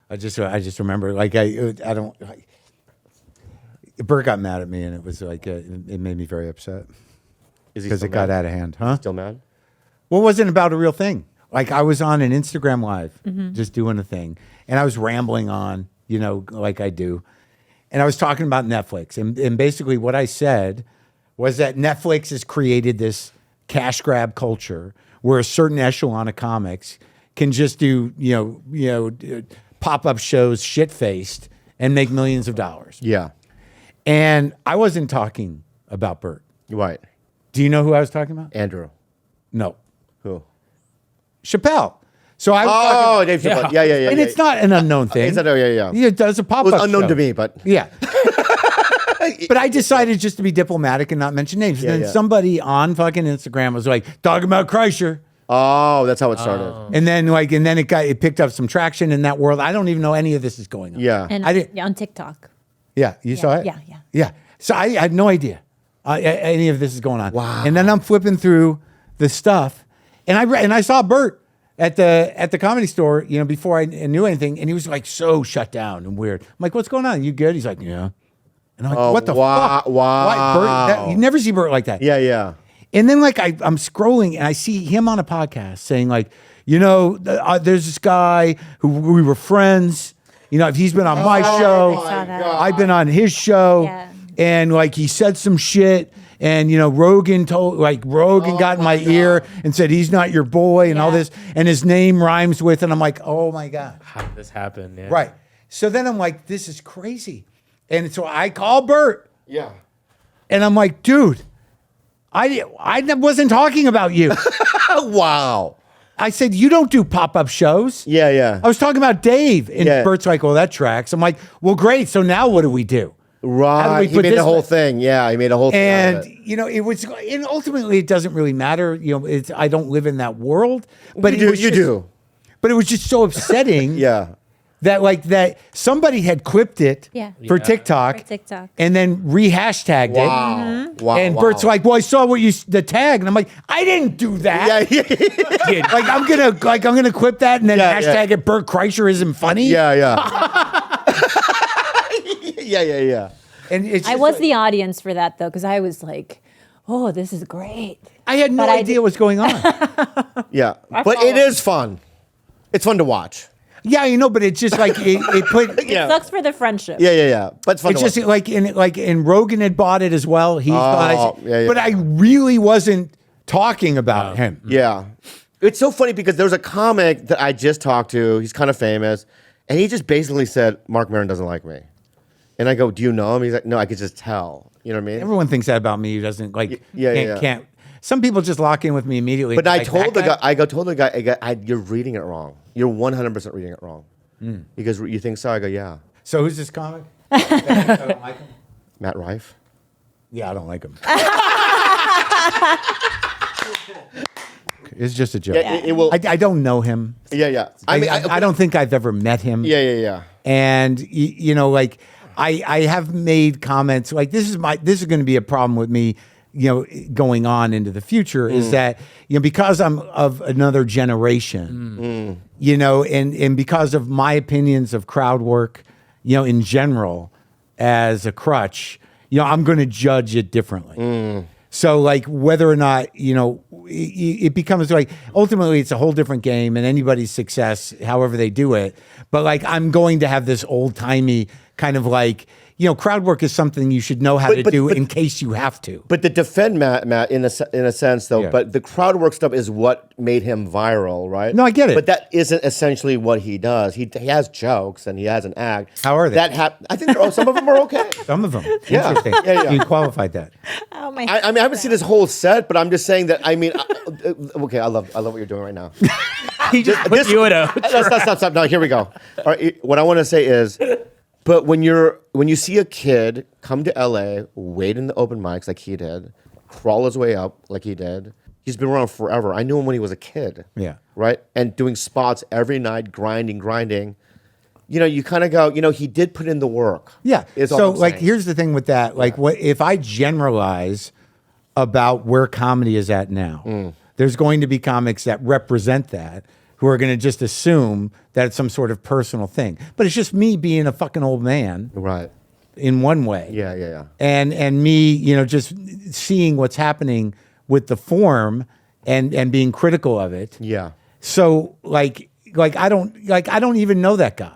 I just remember like I don't. Bert got mad at me, and it was like it made me very upset because it got out of hand. Huh? Still mad? Well, it wasn't about a real thing. Like I was on an Instagram Live, just doing a thing, and I was rambling on, like I do, and I was talking about Netflix, and basically what I said was that Netflix has created this cash grab culture where a certain echelon of comics can just do, pop-up shows shit-faced and make millions of dollars. Yeah. And I wasn't talking about Bert. Right. Do you know who I was talking about? Andrew. No. Who? Chappelle. So I was talking, Dave Chappelle. Yeah. and it's not an unknown thing. Yeah. He does a pop-up It was unknown show. to me, but... Yeah. But I decided just to be diplomatic and not mention names. And then somebody on fucking Instagram was like, talking about Kreischer. Oh, that's how it started. And then it picked up some traction in that world. I don't even know any of this is going on. Yeah. And on TikTok. Yeah, you saw it? Yeah. So I had no idea any of this is going on. Wow. And then I'm flipping through the stuff, and I saw Bert at the Comedy Store, before I knew anything, and he was like so shut down and weird. I'm like, what's going on? You good? He's like, yeah. And I'm like, what the fuck? Wow. Why, Bert? You never see Bert like that. Yeah. And then I'm scrolling and I see him on a podcast saying like, there's this guy who we were friends. If he's been on my show, I saw that. I've been on his show, and like he said some shit, and Rogan got in my ear and said he's not your boy and all this, and his name rhymes with, and I'm like, oh my God, How did this happen? Yeah. right? So then I'm like, this is crazy, and so I call Bert, and I'm like, dude, I wasn't talking about you. Wow. I said, you don't do pop-up shows. Yeah. I was talking about Dave. And Bert's like, well, that tracks. I'm like, well, great. So now what do we do? Right. He made the whole thing. Yeah, he made a whole thing. And, it was, and ultimately it doesn't really matter. I don't live in that world. But you do. But it was just so upsetting. Yeah. That somebody had clipped it for TikTok. And then re-hashtagged it. Wow. And Bert's like, well, I saw the tag. And I'm like, I didn't do that. Yeah. I'm gonna clip that and then hashtag it Bert Kreischer isn't funny. Yeah. Yeah. And it's I was the audience for that though, because I was like, oh, this is great. I had no idea what's going on. Yeah. But it is fun. It's fun to watch. Yeah, but it's just like it put. It sucks for the friendship. Yeah. But it's fun. It's to just watch. and Rogan had bought it as well. He thought, but I really wasn't talking about him. Yeah. It's so funny because there's a comic that I just talked to. He's kind of famous, and he just basically said, "Marc Maron doesn't like me," and I go, "Do you know him?" He's like, "No, I could just tell." You know what I mean? Everyone thinks that about me. Who doesn't like? Can't. Some people just lock in with me immediately. But I told the guy, you're reading it wrong. You're 100% reading it wrong. Because you think so? I go, yeah. So who's this comic? I don't like him. Matt Rife? Yeah, I don't like him. It's just a joke. Yeah, it will. I don't know him. Yeah. I don't think I've ever met him. Yeah. And I have made comments like this is going to be a problem with me. Going on into the future is that, because I'm of another generation, and because of my opinions of crowd work, in general as a crutch, I'm going to judge it differently. So like whether or not, it becomes like, ultimately it's a whole different game and anybody's success, however they do it. But like, I'm going to have this old timey kind of like, crowd work is something you should know how to do in case you have to. But to defend Matt in a sense, though, but the crowd work stuff is what made him viral, right? No, I get it. But that isn't essentially what he does. He has jokes and he has an act. How are they? I think some of them are okay. Some of them. Yeah. Interesting. Yeah. You qualified that. Oh my! I haven't seen his whole set, but I'm just saying that. Okay, I love what you're doing right now. He just put you in a. Stop. No, here we go. All right, what I want to say is. But when you see a kid come to LA, wait in the open mics like he did, crawl his way up like he did, he's been around forever. I knew him when he was a kid. Yeah. Right? And doing spots every night, grinding. You kind of go, he did put in the work. Yeah. So like, here's the thing with that. Like, what if I generalize about where comedy is at now? There's going to be comics that represent that who are going to just assume that it's some sort of personal thing. But it's just me being a fucking old man Right. in one way. Yeah. And me, just seeing what's happening with the form and being critical of it. Yeah. So like I don't even know that guy.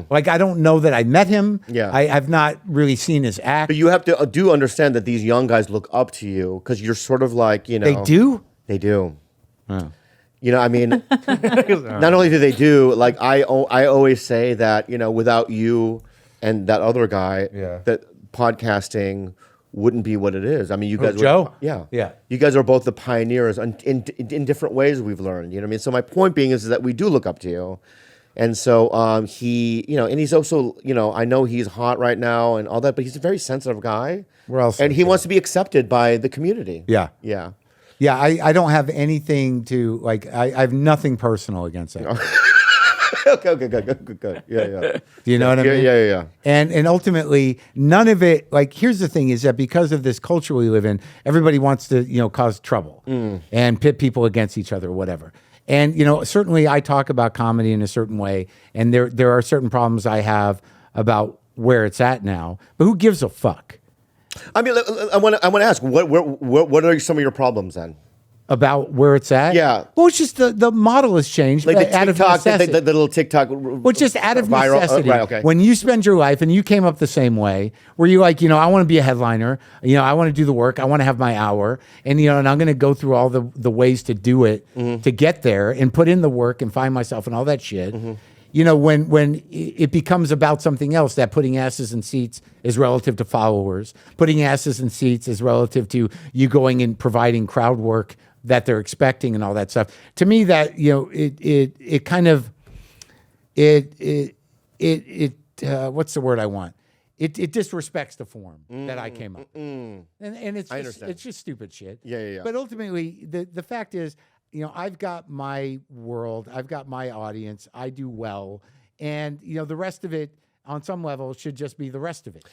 Like I don't know that I met him. Yeah. I've not really seen his act. But you have to do understand that these young guys look up to you because you're sort of like, They do? They do. I mean, not only do they do, like I always say that, without you and that other guy, that podcasting wouldn't be what it is. I mean, you guys, Joe? Yeah. You guys are both the pioneers in different ways we've learned. You know what I mean? So my point being is that we do look up to you. And so he, and he's also, I know he's hot right now and all that, but he's a very sensitive guy. We're all and he wants to be accepted by the community. Yeah. Yeah. Yeah, I don't have anything to, like, I have nothing personal against that. Okay, good. Yeah. Do you know what I mean? Yeah. And ultimately, none of it, like, here's the thing is that because of this culture we live in, everybody wants to, cause trouble and pit people against each other or whatever. And, certainly I talk about comedy in a certain way, and there are certain problems I have about where it's at now, but who gives a fuck? I mean, I want to ask, what are some of your problems then? About where it's at? Yeah. Well, it's just the model has changed. Like the out of TikTok, necessity. the little TikTok. Well, just out of viral, necessity. right, okay. When you spend your life, and you came up the same way, where you like, I want to be a headliner. I want to do the work. I want to have my hour, and and I'm going to go through all the ways to do it to get there, and put in the work and find myself and all that shit. When it becomes about something else, that putting asses in seats is relative to followers. Putting asses in seats is relative to you going and providing crowd work that they're expecting and all that stuff. To me, that it kind of what's the word I want? It disrespects the form that I came up, and it's just stupid shit. Yeah. But ultimately, the fact is, I've got my world, I've got my audience, I do well, and the rest of it on some level should just be the rest of it.